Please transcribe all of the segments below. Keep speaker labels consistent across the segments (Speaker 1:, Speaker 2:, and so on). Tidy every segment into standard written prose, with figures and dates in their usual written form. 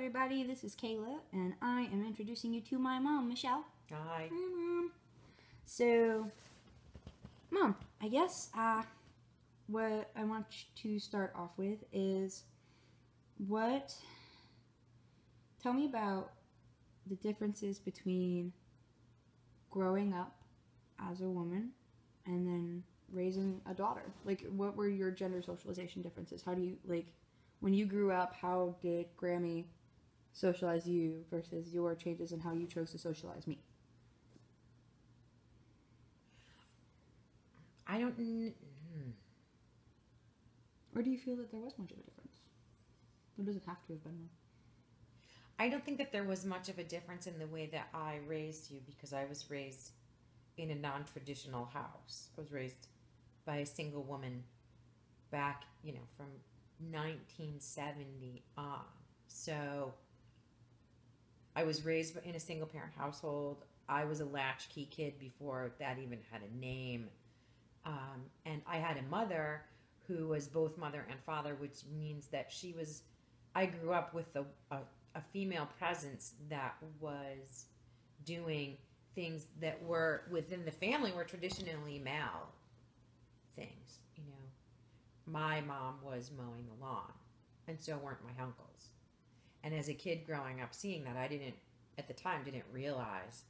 Speaker 1: everybody. This is Kayla, and I am introducing you to my mom, Michelle.
Speaker 2: Hi.
Speaker 1: Hi, Mom. So, Mom, I guess what I want to start off with is tell me about the differences between growing up as a woman and then raising a daughter. Like, what were your gender socialization differences? How do you, when you grew up, how did Grammy socialize you versus your changes in how you chose to socialize me?
Speaker 2: I don't...
Speaker 1: Or do you feel that there was much of a difference? There doesn't have to have been one.
Speaker 2: I don't think that there was much of a difference in the way that I raised you, because I was raised in a non-traditional house. I was raised by a single woman back, from 1970 on. So I was raised in a single parent household. I was a latchkey kid before that even had a name. And I had a mother who was both mother and father, which means that I grew up with a female presence that was doing things that were within the family were traditionally male things. My mom was mowing the lawn, and so weren't my uncles. And as a kid growing up seeing that, I didn't realize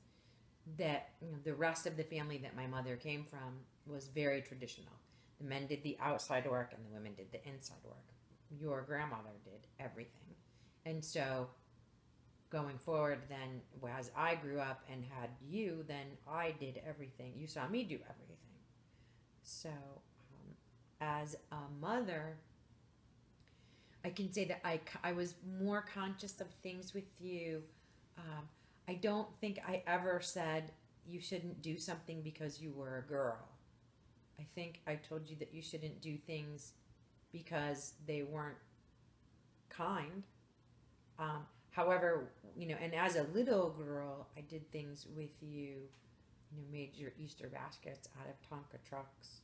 Speaker 2: that the rest of the family that my mother came from was very traditional. The men did the outside work and the women did the inside work. Your grandmother did everything. And so going forward, then as I grew up and had you, then I did everything. You saw me do everything. So as a mother, I can say that I was more conscious of things with you. I don't think I ever said you shouldn't do something because you were a girl. I think I told you that you shouldn't do things because they weren't kind. However, and as a little girl, I did things with you, made your Easter baskets out of Tonka trucks,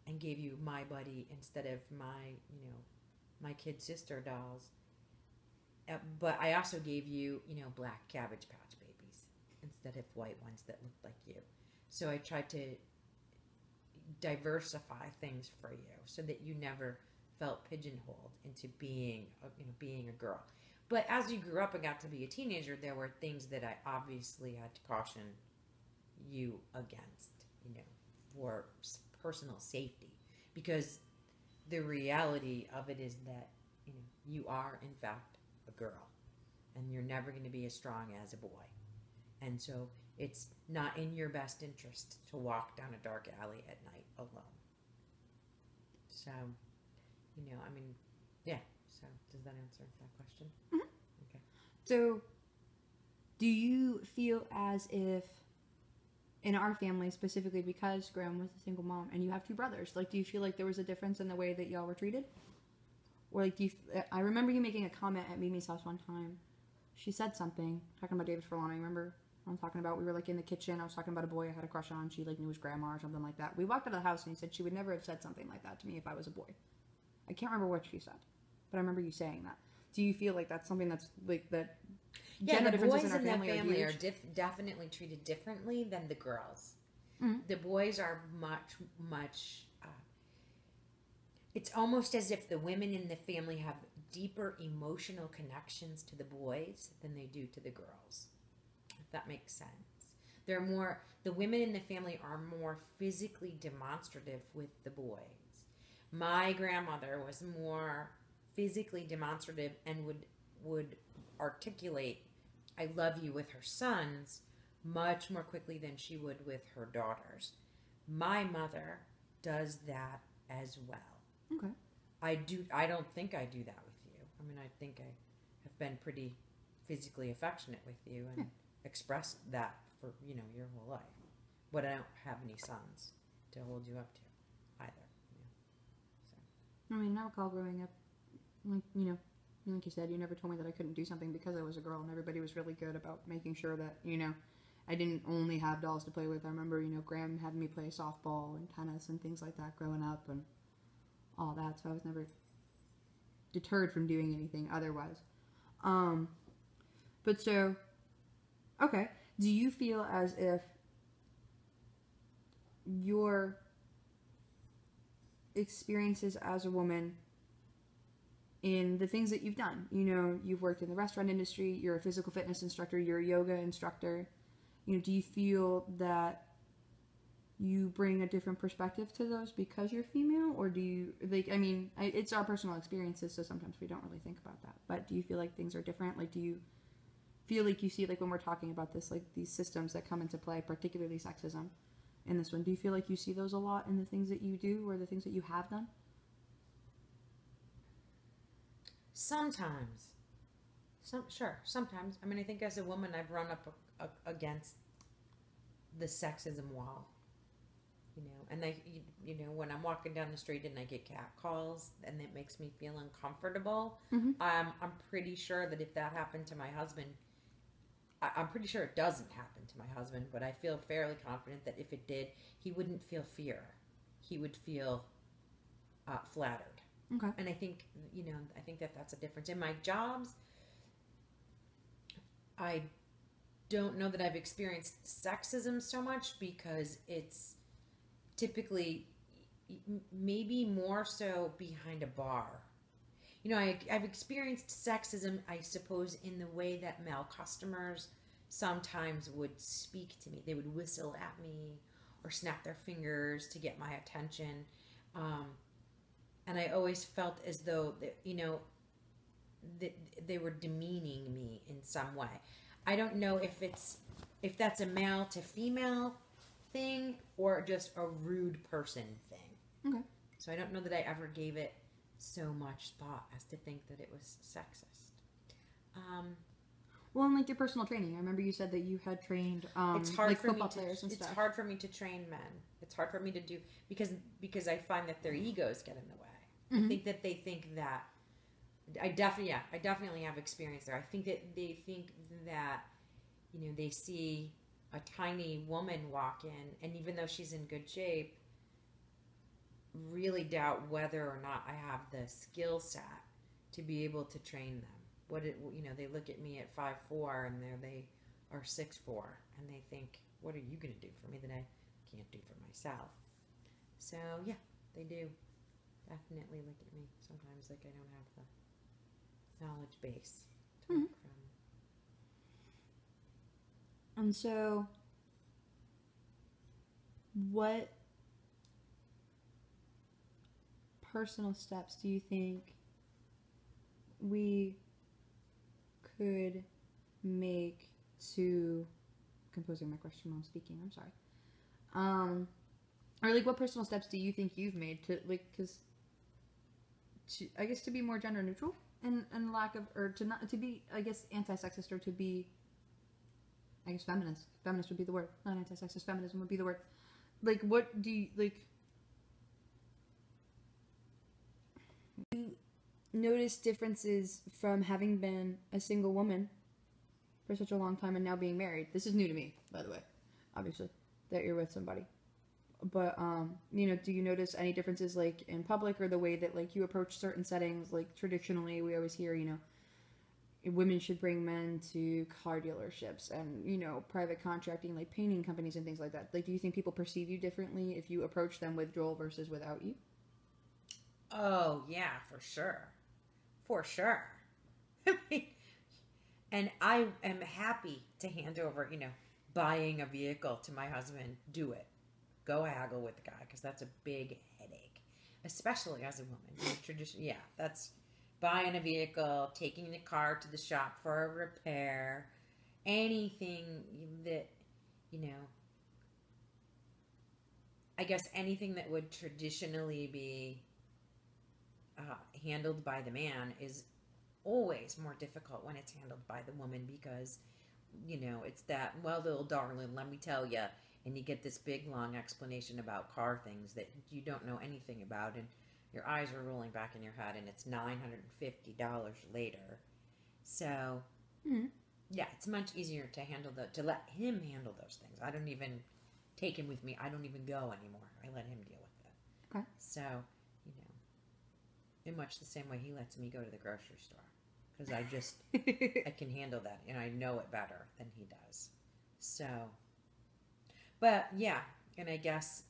Speaker 2: and gave you My Buddy instead of my kid sister dolls. But I also gave you, black Cabbage Patch babies instead of white ones that looked like you. So I tried to diversify things for you so that you never felt pigeonholed into being a girl. But as you grew up and got to be a teenager, there were things that I obviously had to caution you against, for personal safety, because the reality of it is that you are in fact a girl, and you're never going to be as strong as a boy, and so it's not in your best interest to walk down a dark alley at night alone. So, yeah. So does that answer that question?
Speaker 1: Mm-hmm.
Speaker 2: Okay.
Speaker 1: So, do you feel as if, in our family specifically, because Graham was a single mom and you have two brothers, do you feel like there was a difference in the way that y'all were treated? Or I remember you making a comment at Mimi's house one time. She said something talking about David Furlano. Remember? I'm talking about, we were in the kitchen. I was talking about a boy I had a crush on. She knew his grandma or something like that. We walked out of the house and he said she would never have said something like that to me if I was a boy. I can't remember what she said, but I remember you saying that. Do you feel like that's something that's that?
Speaker 2: Yeah, the boys in the family are definitely treated differently than the girls.
Speaker 1: Mm-hmm.
Speaker 2: The boys are much. It's almost as if the women in the family have deeper emotional connections to the boys than they do to the girls. If that makes sense. The women in the family are more physically demonstrative with the boys. My grandmother was more physically demonstrative and would articulate I love you with her sons much more quickly than she would with her daughters. My mother does that as well.
Speaker 1: Okay.
Speaker 2: I don't think I do that with you. I think I have been pretty physically affectionate with you and expressed that for, your whole life. But I don't have any sons to hold you up to either.
Speaker 1: So. I recall growing up, like you said, you never told me that I couldn't do something because I was a girl, and everybody was really good about making sure that, I didn't only have dolls to play with. I remember, Graham having me play softball and tennis and things like that growing up and all that, so I was never deterred from doing anything otherwise. But so, okay. Do you feel as if your experiences as a woman in the things that you've done, you've worked in the restaurant industry, you're a physical fitness instructor, you're a yoga instructor, do you feel that you bring a different perspective to those because you're female? Or do you, it's our personal experiences, so sometimes we don't really think about that. But do you feel like things are different? Like, do you feel like you see, like, when we're talking about this, like, these systems that come into play, particularly sexism in this one, do you feel like you see those a lot in the things that you do or the things that you have done?
Speaker 2: Sometimes. Sometimes. I mean, I think as a woman, I've run up against the sexism wall. And when I'm walking down the street and I get cat calls and it makes me feel uncomfortable,
Speaker 1: Mm-hmm.
Speaker 2: I'm pretty sure that if that happened to my husband, I'm pretty sure it doesn't happen to my husband, but I feel fairly confident that if it did, he wouldn't feel fear. He would feel flattered.
Speaker 1: Okay.
Speaker 2: And I think, that's a difference. In my jobs, I don't know that I've experienced sexism so much because it's typically maybe more so behind a bar. I've experienced sexism, I suppose, in the way that male customers sometimes would speak to me. They would whistle at me or snap their fingers to get my attention. And I always felt as though, they were demeaning me in some way. I don't know if that's a male to female thing or just a rude person thing.
Speaker 1: Okay.
Speaker 2: So I don't know that I ever gave it so much thought as to think that it was sexist.
Speaker 1: Well, and like your personal training, I remember you said that you had trained
Speaker 2: it's hard
Speaker 1: like
Speaker 2: for
Speaker 1: football
Speaker 2: me to,
Speaker 1: players and
Speaker 2: it's
Speaker 1: stuff.
Speaker 2: hard for me to train men. It's hard for me to do because I find that their egos get in the way.
Speaker 1: Mm-hmm.
Speaker 2: I think that they think that I definitely have experience there. I think that they think that they see a tiny woman walk in, and even though she's in good shape, really doubt whether or not I have the skill set to be able to train them. They look at me at 5'4" and they are 6'4", and they think, what are you going to do for me that I can't do for myself? So yeah, they do definitely look at me sometimes like I don't have the knowledge base to work from.
Speaker 1: And so, what personal steps do you think we could make to composing my question while I'm speaking? I'm sorry. Or like, what personal steps do you think you've made to to be more gender neutral and lack of, or to be, I guess, anti-sexist, or to be, I guess, feminist. Feminist would be the word. Not anti-sexist. Feminism would be the word. Like, what do you, like, you notice differences from having been a single woman for such a long time and now being married? This is new to me, by the way, obviously, that you're with somebody. But, do you notice any differences, like, in public, or the way that, like, you approach certain settings? Like, traditionally, we always hear, women should bring men to car dealerships and, private contracting, like painting companies and things like that. Like, do you think people perceive you differently if you approach them with Joel versus without you?
Speaker 2: Oh, yeah, for sure. For sure. And I am happy to hand over, buying a vehicle to my husband. Do it. Go haggle with the guy, because that's a big headache, especially as a woman. That's buying a vehicle, taking the car to the shop for a repair, anything that, I guess anything that would traditionally be handled by the man is always more difficult when it's handled by the woman, because, it's that, well, little darling, let me tell you, and you get this big, long explanation about car things that you don't know anything about, and your eyes are rolling back in your head, and it's $950 later. So, yeah, it's much easier to let him handle those things. I don't even take him with me. I don't even go anymore. I let him deal with it.
Speaker 1: Okay.
Speaker 2: So, in much the same way he lets me go to the grocery store. Because I can handle that, and I know it better than he does. So, but yeah, and I guess,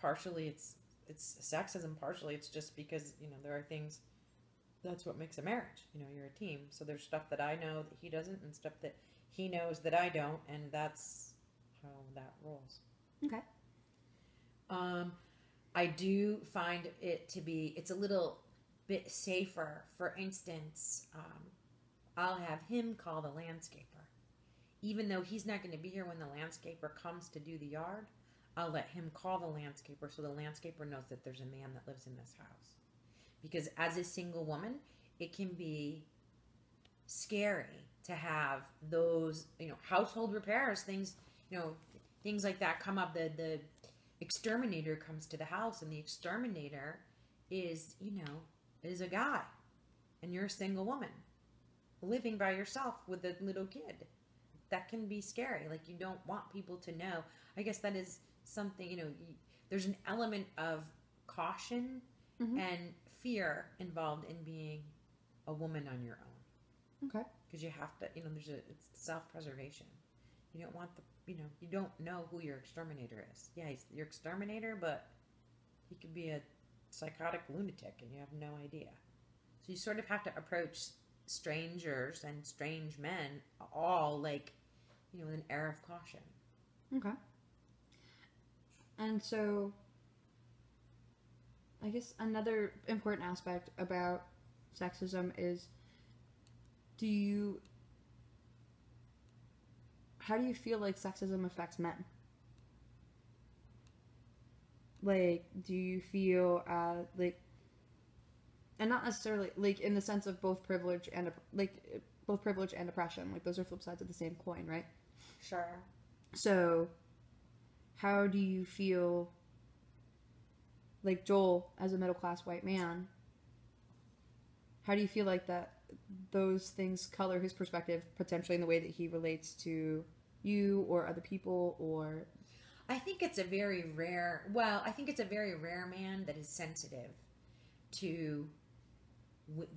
Speaker 2: partially it's sexism, partially it's just because, there are things, that's what makes a marriage. You're a team. So there's stuff that I know that he doesn't, and stuff that he knows that I don't, and that's how that rolls.
Speaker 1: Okay.
Speaker 2: I do find it's a little bit safer. For instance, I'll have him call the landscaper. Even though he's not going to be here when the landscaper comes to do the yard, I'll let him call the landscaper so the landscaper knows that there's a man that lives in this house. Because as a single woman, it can be scary to have those, household repairs, things, things like that come up. The exterminator comes to the house, and the exterminator is a guy, and you're a single woman living by yourself with a little kid. That can be scary. Like, you don't want people to know. I guess that is something, there's an element of caution and fear involved in being a woman on your own.
Speaker 1: Okay.
Speaker 2: Because you have to, it's self-preservation. You don't want you don't know who your exterminator is. Yeah, he's your exterminator, but he could be a psychotic lunatic and you have no idea. So you sort of have to approach strangers and strange men all with an air of caution.
Speaker 1: Okay. And so I guess another important aspect about sexism is how do you feel like sexism affects men? Like, do you feel and not necessarily in the sense of both privilege and oppression, those are flip sides of the same coin, right?
Speaker 2: Sure.
Speaker 1: So how do you feel Joel, as a middle class white man, how do you feel like that those things color his perspective potentially in the way that he relates to you or other people? Or
Speaker 2: I think it's a very rare man that is sensitive to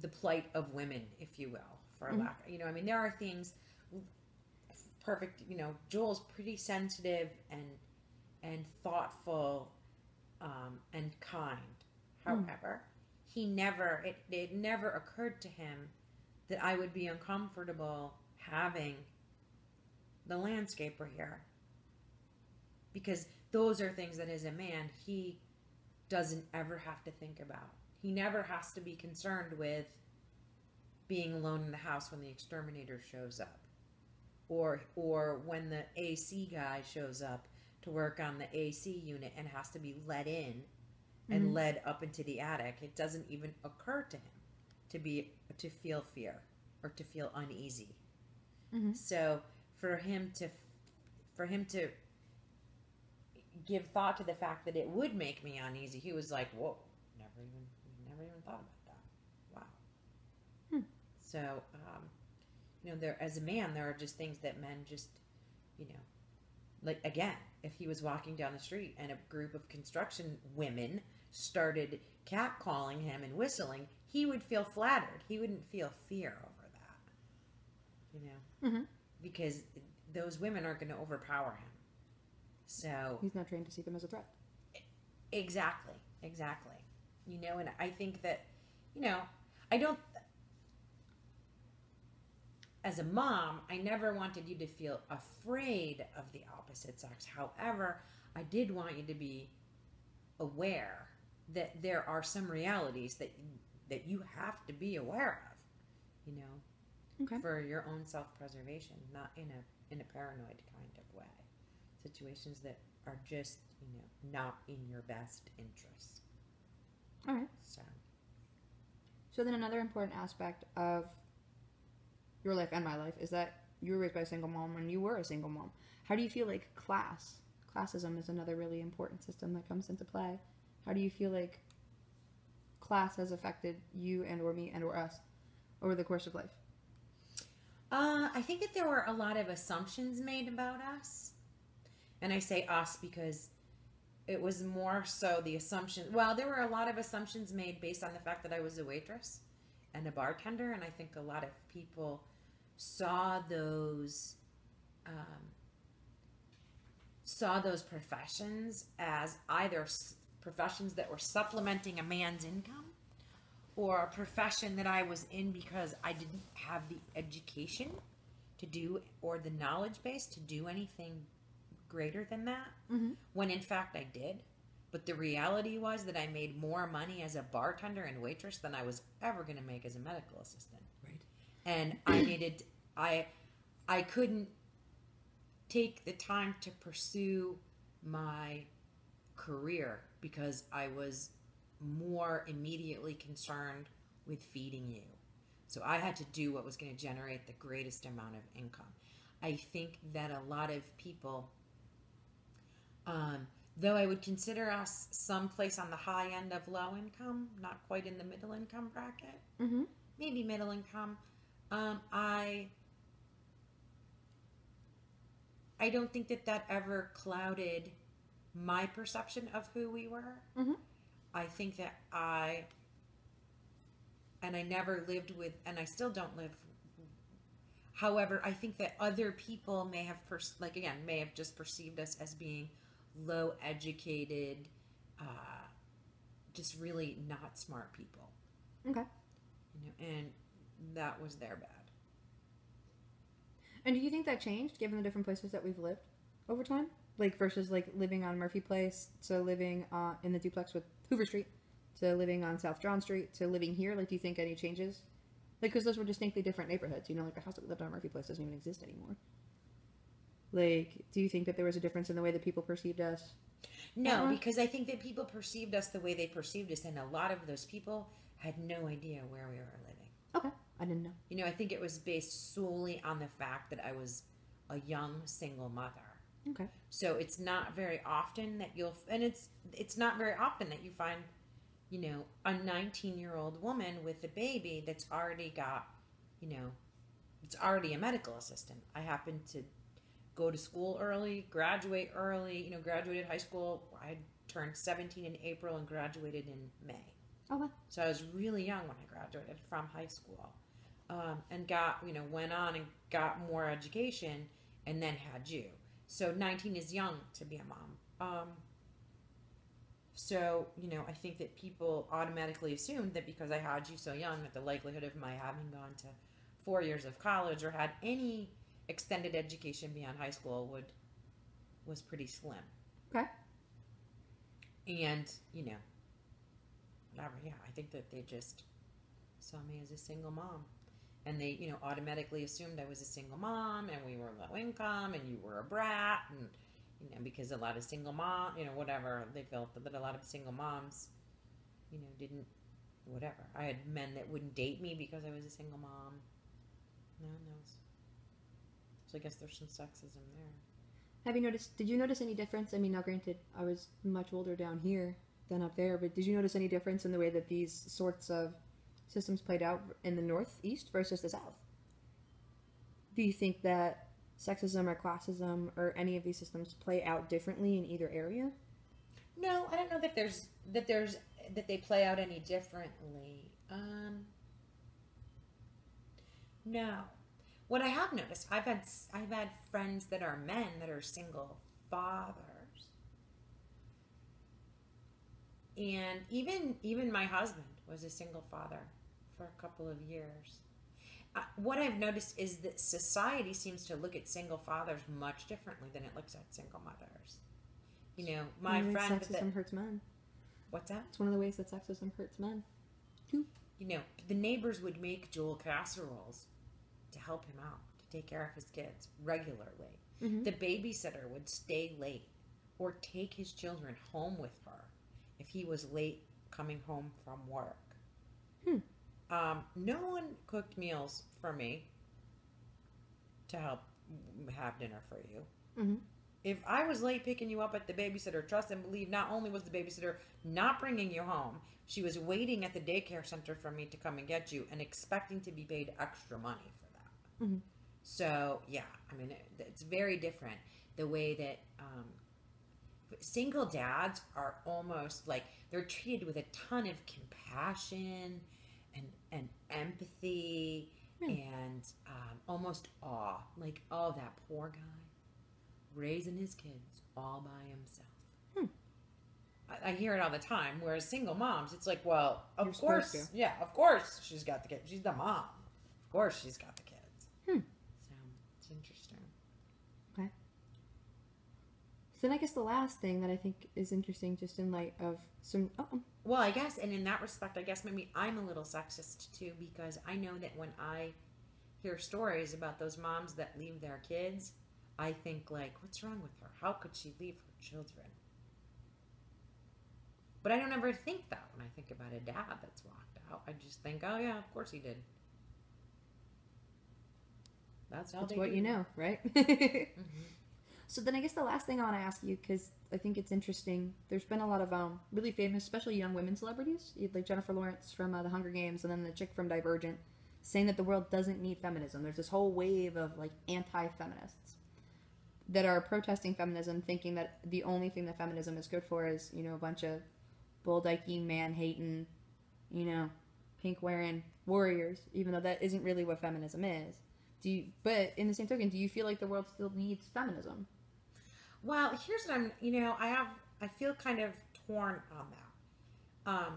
Speaker 2: the plight of women, if you will, for lack. There are things perfect. Joel's pretty sensitive and thoughtful and kind. However, it never occurred to him that I would be uncomfortable having the landscaper here, because those are things that as a man he doesn't ever have to think about. He never has to be concerned with being alone in the house when the exterminator shows up, or when the AC guy shows up to work on the AC unit and has to be let in and led up into the attic. It doesn't even occur to him to feel fear or to feel uneasy. So for him to give thought to the fact that it would make me uneasy, he was like, "Whoa, never even thought about that. Wow." So, there, as a man, there are just things that men just, again, if he was walking down the street and a group of construction women started catcalling him and whistling, he would feel flattered. He wouldn't feel fear over that, because those women aren't going to overpower him. So
Speaker 1: he's not trained to see them as a threat.
Speaker 2: Exactly. And I think that, as a mom, I never wanted you to feel afraid of the opposite sex. However, I did want you to be aware that there are some realities that you have to be aware of, for your own self-preservation, not in a paranoid kind of way. Situations that are just, not in your best interest.
Speaker 1: All right. So then another important aspect of your life and my life is that you were raised by a single mom and you were a single mom. How do you feel like classism is another really important system that comes into play? How do you feel like class has affected you and or me and or us over the course of life?
Speaker 2: I think that there were a lot of assumptions made about us. And I say us because it was more so the assumption. Well, there were a lot of assumptions made based on the fact that I was a waitress and a bartender, and I think a lot of people saw those professions as either professions that were supplementing a man's income, or a profession that I was in because I didn't have the education to do, or the knowledge base to do anything greater than that, when in fact I did. But the reality was that I made more money as a bartender and waitress than I was ever going to make as a medical assistant.
Speaker 1: Right.
Speaker 2: And I couldn't take the time to pursue my career because I was more immediately concerned with feeding you. So I had to do what was going to generate the greatest amount of income. I think that a lot of people, though I would consider us someplace on the high end of low income, not quite in the middle income bracket, maybe middle income, I don't think that ever clouded my perception of who we were. I think that I never lived with, and I still don't live. However, I think that other people may have, may have just perceived us as being low educated, just really not smart people.
Speaker 1: Okay.
Speaker 2: And that was their bad.
Speaker 1: And do you think that changed given the different places that we've lived over time? Like versus like living on Murphy Place to living in the duplex with Hoover Street to living on South John Street to living here? Like, do you think any changes? Like, because those were distinctly different neighborhoods. You know, like the house that we lived on Murphy Place doesn't even exist anymore. Like, do you think that there was a difference in the way that people perceived us?
Speaker 2: No, because I think that people perceived us the way they perceived us, and a lot of those people had no idea where we were living.
Speaker 1: Okay, I didn't know.
Speaker 2: You know, I think it was based solely on the fact that I was a young single mother.
Speaker 1: Okay.
Speaker 2: So it's not very often that it's not very often that you find, you know, a 19-year-old woman with a baby that's already got, you know, it's already a medical assistant. I happened to go to school early, graduate early, you know, graduated high school. I turned 17 in April and graduated in May.
Speaker 1: Okay.
Speaker 2: So I was really young when I graduated from high school, and went on and got more education and then had you. So 19 is young to be a mom. So, you know, I think that people automatically assumed that because I had you so young, that the likelihood of my having gone to 4 years of college or had any extended education beyond high school was pretty slim.
Speaker 1: Okay.
Speaker 2: And, you know, whatever, yeah, I think that they just saw me as a single mom. And they, you know, automatically assumed I was a single mom and we were low income and you were a brat. And, you know, because a lot of single mom, you know, whatever, they felt that a lot of single moms, you know, didn't, whatever. I had men that wouldn't date me because I was a single mom. No one knows. So I guess there's some sexism there.
Speaker 1: Did you notice any difference? I mean, now granted, I was much older down here than up there, but did you notice any difference in the way that these sorts of systems played out in the Northeast versus the South? Do you think that sexism or classism or any of these systems play out differently in either area?
Speaker 2: No, I don't know that they play out any differently. No. What I have noticed, I've had friends that are men that are single fathers. And even my husband was a single father for a couple of years. What I've noticed is that society seems to look at single fathers much differently than it looks at single mothers. You know, my friend...
Speaker 1: Sexism hurts men.
Speaker 2: What's that?
Speaker 1: It's one of the ways that sexism hurts men, too.
Speaker 2: You know, the neighbors would make Joel casseroles to help him out, to take care of his kids regularly.
Speaker 1: Mm-hmm.
Speaker 2: The babysitter would stay late or take his children home with her if he was late coming home from work. No one cooked meals for me to help have dinner for you.
Speaker 1: Mm-hmm.
Speaker 2: If I was late picking you up at the babysitter, trust and believe not only was the babysitter not bringing you home, she was waiting at the daycare center for me to come and get you and expecting to be paid extra money for that.
Speaker 1: Mm-hmm.
Speaker 2: So, yeah, I mean, it's very different the way that single dads are almost like they're treated with a ton of compassion and empathy and almost awe. Like, oh, that poor guy raising his kids all by himself. I hear it all the time. Whereas single moms, it's like, well, of course, yeah, of course she's got the kids. She's the mom. Of course she's got the kids. So it's interesting.
Speaker 1: Okay. So then I guess the last thing that I think is interesting, just in light of some...
Speaker 2: Well, I guess, and in that respect, I guess maybe I'm a little sexist too, because I know that when I hear stories about those moms that leave their kids, I think, like, what's wrong with her? How could she leave her children? But I don't ever think that when I think about a dad that's walked out. I just think, oh yeah, of course he did. That's
Speaker 1: what you know, right? So then I guess the last thing I want to ask you, because I think it's interesting, there's been a lot of really famous, especially young women celebrities, like Jennifer Lawrence from The Hunger Games, and then the chick from Divergent, saying that the world doesn't need feminism. There's this whole wave of like anti-feminists that are protesting feminism, thinking that the only thing that feminism is good for is, you know, a bunch of bull-dyking, man-hating, you know, pink-wearing warriors, even though that isn't really what feminism is. But in the same token, do you feel like the world still needs feminism?
Speaker 2: Well, here's what I feel kind of torn on that.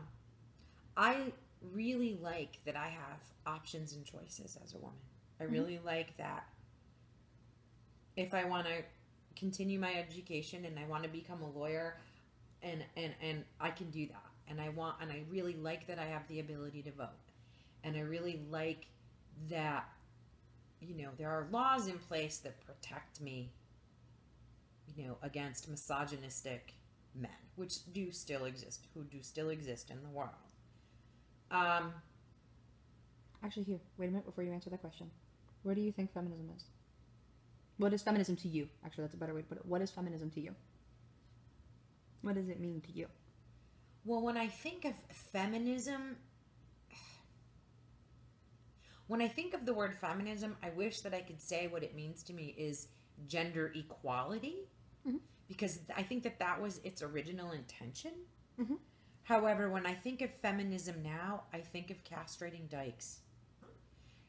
Speaker 2: I really like that I have options and choices as a woman. I really like that if I want to continue my education and I want to become a lawyer, and I can do that. And I really like that I have the ability to vote. And I really like that, you know, there are laws in place that protect me, you know, against misogynistic men, which do still exist in the world.
Speaker 1: Actually, here, wait a minute before you answer that question. What do you think feminism is? What is feminism to you? Actually, that's a better way to put it. What is feminism to you? What does it mean to you?
Speaker 2: Well, when I think of feminism, when I think of the word feminism, I wish that I could say what it means to me is gender equality, because I think that was its original intention. However, when I think of feminism now, I think of castrating dykes.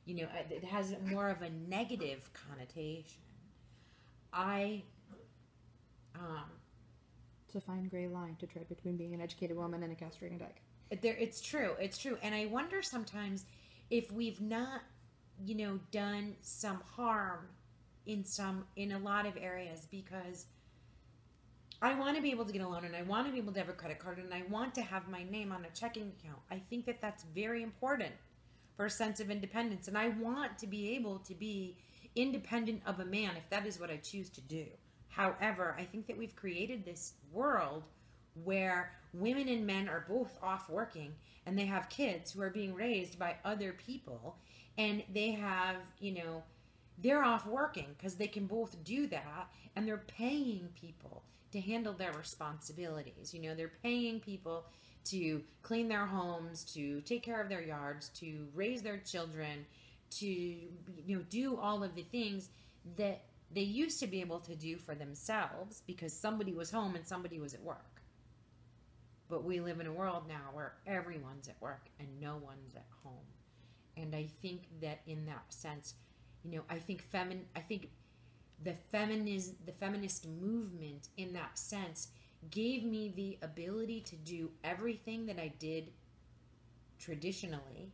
Speaker 2: You know, it has more of a negative connotation.
Speaker 1: It's a fine gray line to tread between being an educated woman and a castrating dyke.
Speaker 2: It's true. And I wonder sometimes if we've not, you know, done some harm in a lot of areas, because I want to be able to get a loan, and I want to be able to have a credit card, and I want to have my name on a checking account. I think that that's very important for a sense of independence, and I want to be able to be independent of a man if that is what I choose to do. However, I think that we've created this world where women and men are both off working, and they have kids who are being raised by other people, and they have, you know, they're off working because they can both do that, and they're paying people to handle their responsibilities. You know, they're paying people to clean their homes, to take care of their yards, to raise their children, to, you know, do all of the things that they used to be able to do for themselves because somebody was home and somebody was at work. But we live in a world now where everyone's at work and no one's at home. And I think that in that sense, you know, I think the feminist movement in that sense gave me the ability to do everything that I did traditionally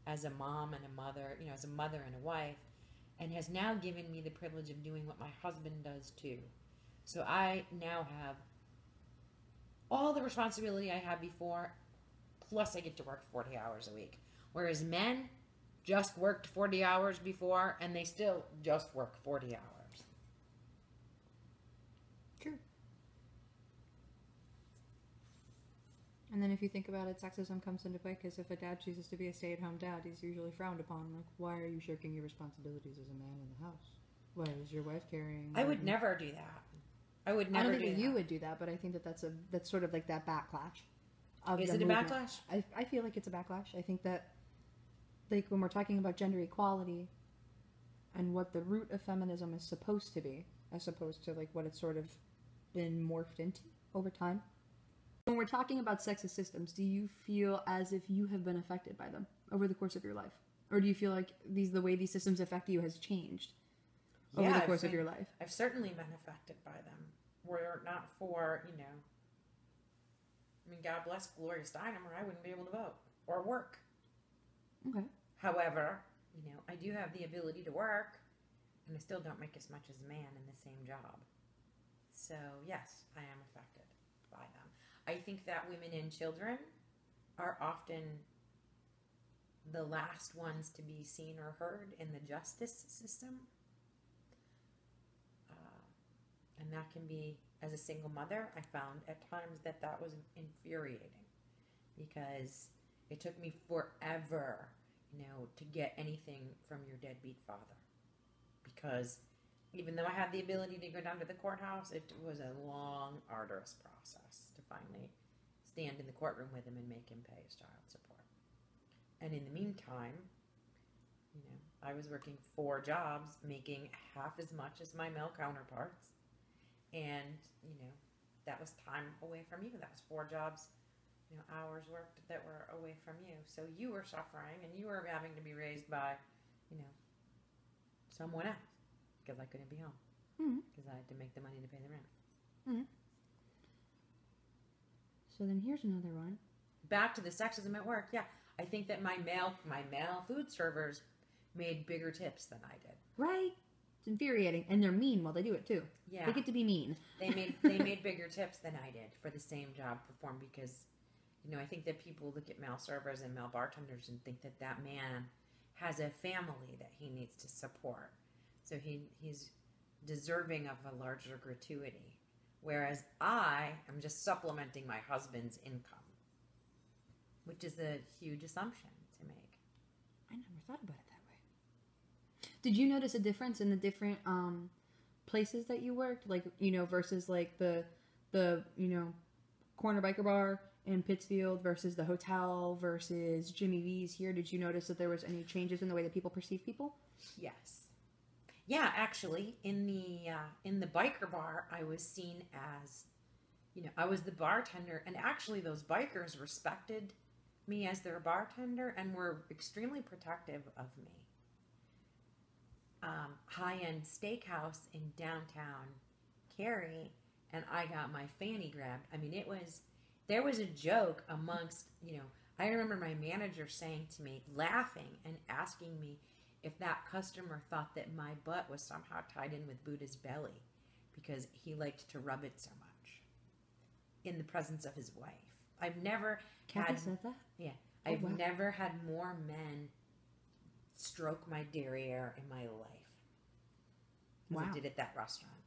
Speaker 2: as a mom and a mother, you know, as a mother and a wife, and has now given me the privilege of doing what my husband does too. So I now have all the responsibility I had before, plus I get to work 40 hours a week. Whereas men just worked 40 hours before, and they still just work 40 hours.
Speaker 1: True. And then if you think about it, sexism comes into play, because if a dad chooses to be a stay-at-home dad, he's usually frowned upon. Like, why are you shirking your responsibilities as a man in the house? Why is your wife carrying...
Speaker 2: I would never do that. I would never do that. I don't think that
Speaker 1: you would do that, but I think that that's sort of like that backlash.
Speaker 2: Is it a backlash?
Speaker 1: I feel like it's a backlash. I think that, like, when we're talking about gender equality and what the root of feminism is supposed to be, as opposed to, like, what it's sort of been morphed into over time? When we're talking about sexist systems, do you feel as if you have been affected by them over the course of your life? Or do you feel like the way these systems affect you has changed over the course of your life?
Speaker 2: I've certainly been affected by them. Were it not for, I mean, God bless Gloria Steinem, or I wouldn't be able to vote or work.
Speaker 1: Okay.
Speaker 2: However, I do have the ability to work, and I still don't make as much as a man in the same job. So, yes, I am affected by them. I think that women and children are often the last ones to be seen or heard in the justice system. And that can be, as a single mother, I found at times that was infuriating, because it took me forever, to get anything from your deadbeat father. Because even though I had the ability to go down to the courthouse, it was a long, arduous process to finally stand in the courtroom with him and make him pay his child support. And in the meantime, I was working 4 jobs, making half as much as my male counterparts. And, that was time away from you. That was 4 jobs, hours worked that were away from you. So you were suffering, and you were having to be raised by, someone else, because I couldn't be home. Because I had to make the money to pay the rent.
Speaker 1: So then here's another one.
Speaker 2: Back to the sexism at work. Yeah, I think that my male food servers made bigger tips than I did.
Speaker 1: Right. It's infuriating, and they're mean while they do it too.
Speaker 2: Yeah,
Speaker 1: they get to be mean.
Speaker 2: They made bigger tips than I did for the same job performed, because I think that people look at male servers and male bartenders and think that man has a family that he needs to support, so he's deserving of a larger gratuity, whereas I am just supplementing my husband's income, which is a huge assumption to make.
Speaker 1: I never thought about it that way. Did you notice a difference in the different places that you worked, like versus like the corner biker bar in Pittsfield versus the hotel versus Jimmy V's here? Did you notice that there was any changes in the way that people perceive people?
Speaker 2: Yes. Yeah, actually, in the biker bar, I was seen as, I was the bartender, and actually those bikers respected me as their bartender and were extremely protective of me. High-end steakhouse in downtown Cary, and I got my fanny grabbed. I mean, there was a joke amongst, I remember my manager saying to me, laughing and asking me if that customer thought that my butt was somehow tied in with Buddha's belly, because he liked to rub it so much in the presence of his wife. I've never
Speaker 1: Kathy said that?
Speaker 2: Yeah.
Speaker 1: Oh,
Speaker 2: I've
Speaker 1: wow.
Speaker 2: never had more men stroke my derriere in my life.
Speaker 1: Wow.
Speaker 2: I did at that restaurant.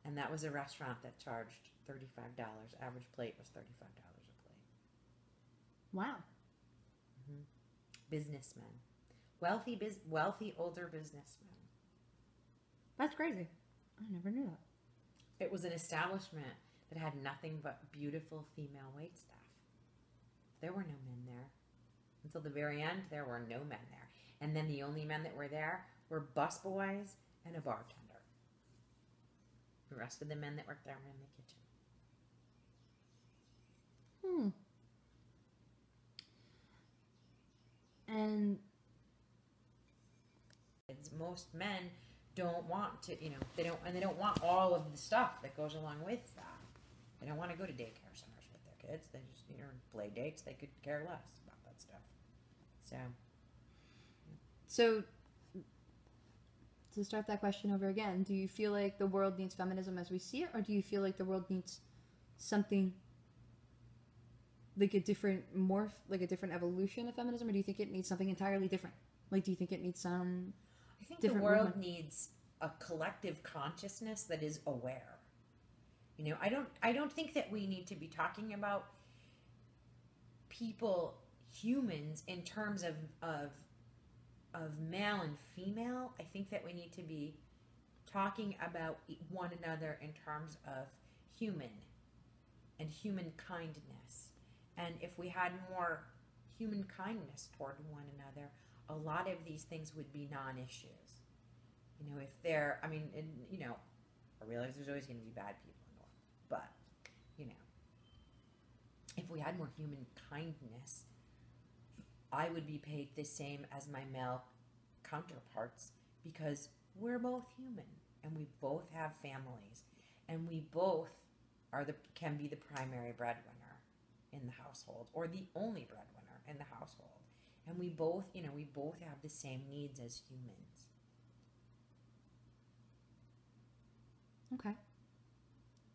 Speaker 2: And that was a restaurant that charged $35. Average plate was $35 a plate.
Speaker 1: Wow.
Speaker 2: Mm-hmm. Businessmen. Wealthy older businessmen.
Speaker 1: That's crazy. I never knew that.
Speaker 2: It was an establishment that had nothing but beautiful female wait staff. There were no men there. Until the very end, there were no men there. And then the only men that were there were busboys and a bartender. The rest of the men that worked there were in the kitchen.
Speaker 1: And
Speaker 2: most men don't want to, they don't want all of the stuff that goes along with that. They don't want to go to daycare centers with their kids. They just, play dates. They could care less about that stuff.
Speaker 1: So to start that question over again, do you feel like the world needs feminism as we see it, or do you feel like the world needs something like a different evolution of feminism, or do you think it needs something entirely different? Like, do you think it needs some
Speaker 2: I think
Speaker 1: different
Speaker 2: the world
Speaker 1: movement?
Speaker 2: needs a collective consciousness that is aware. I don't think that we need to be talking about people, humans, in terms of male and female. I think that we need to be talking about one another in terms of human and human kindness. And if we had more human kindness toward one another, a lot of these things would be non-issues. I realize there's always going to be bad people in the world, But, you know, if we had more human kindness, I would be paid the same as my male counterparts because we're both human and we both have families and we both can be the primary breadwinner in the household or the only breadwinner in the household. And we both, we both have the same needs as humans.
Speaker 1: Okay.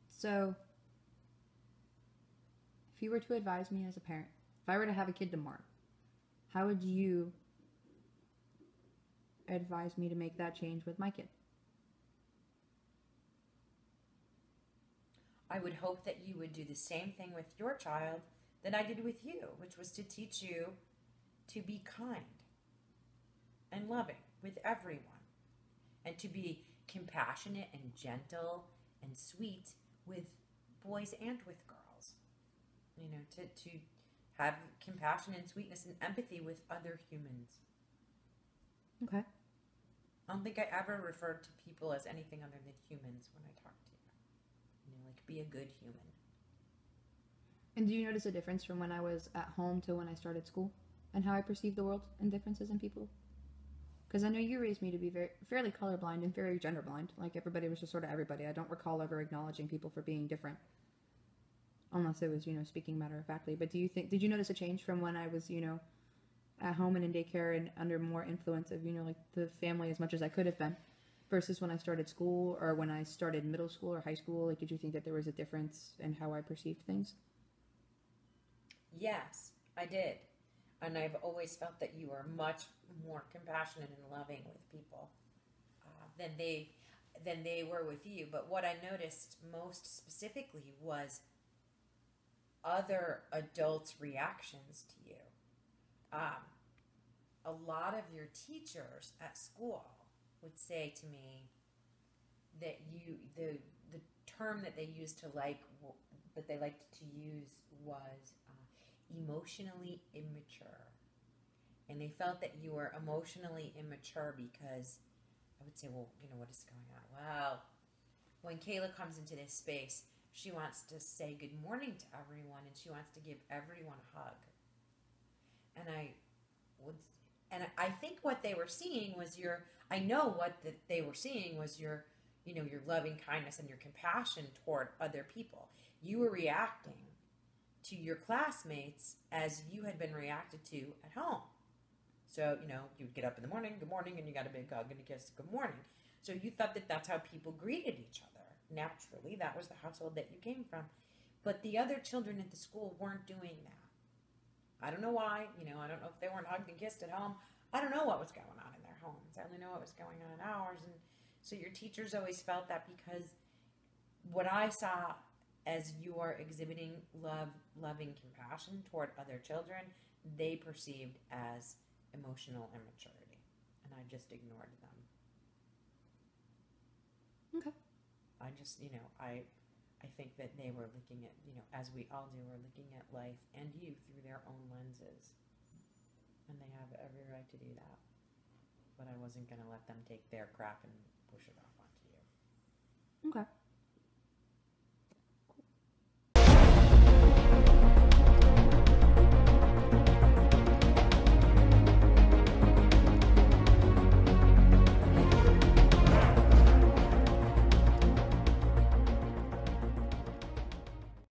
Speaker 1: So, if you were to advise me as a parent, if I were to have a kid tomorrow, how would you advise me to make that change with my kid?
Speaker 2: I would hope that you would do the same thing with your child that I did with you, which was to teach you to be kind and loving with everyone and to be compassionate and gentle and sweet with boys and with girls. To have compassion and sweetness and empathy with other humans.
Speaker 1: Okay.
Speaker 2: I don't think I ever referred to people as anything other than humans when I talk to you. Like be a good human.
Speaker 1: And do you notice a difference from when I was at home to when I started school and how I perceive the world and differences in people? Because I know you raised me to be fairly colorblind and very gender blind. Like everybody was just sort of everybody. I don't recall ever acknowledging people for being different. Unless it was, speaking matter of factly. But did you notice a change from when I was, at home and in daycare and under more influence of, like the family as much as I could have been versus when I started school or when I started middle school or high school? Like, did you think that there was a difference in how I perceived things?
Speaker 2: Yes, I did. And I've always felt that you are much more compassionate and loving with people than they were with you. But what I noticed most specifically was other adults' reactions to you. A lot of your teachers at school would say to me that the term that they used that they liked to use was emotionally immature, and they felt that you were emotionally immature because I would say, well, what is going on? Well, when Kayla comes into this space, she wants to say good morning to everyone and she wants to give everyone a hug. And I think what they were seeing was your loving kindness and your compassion toward other people. You were reacting to your classmates as you had been reacted to at home. So, you'd get up in the morning, good morning, and you got a big hug and a kiss, good morning. So you thought that that's how people greeted each other. Naturally, that was the household that you came from. But the other children at the school weren't doing that. I don't know why. I don't know if they weren't hugged and kissed at home. I don't know what was going on in their homes. I only know what was going on in ours. And so your teachers always felt that because what I saw as you are exhibiting love, loving compassion toward other children, they perceived as emotional immaturity. And I just ignored them.
Speaker 1: Okay.
Speaker 2: I just, I think that they were looking at, as we all do, we're looking at life and you through their own lenses. And they have every right to do that. But I wasn't going to let them take their crap and push it off onto you.
Speaker 1: Okay.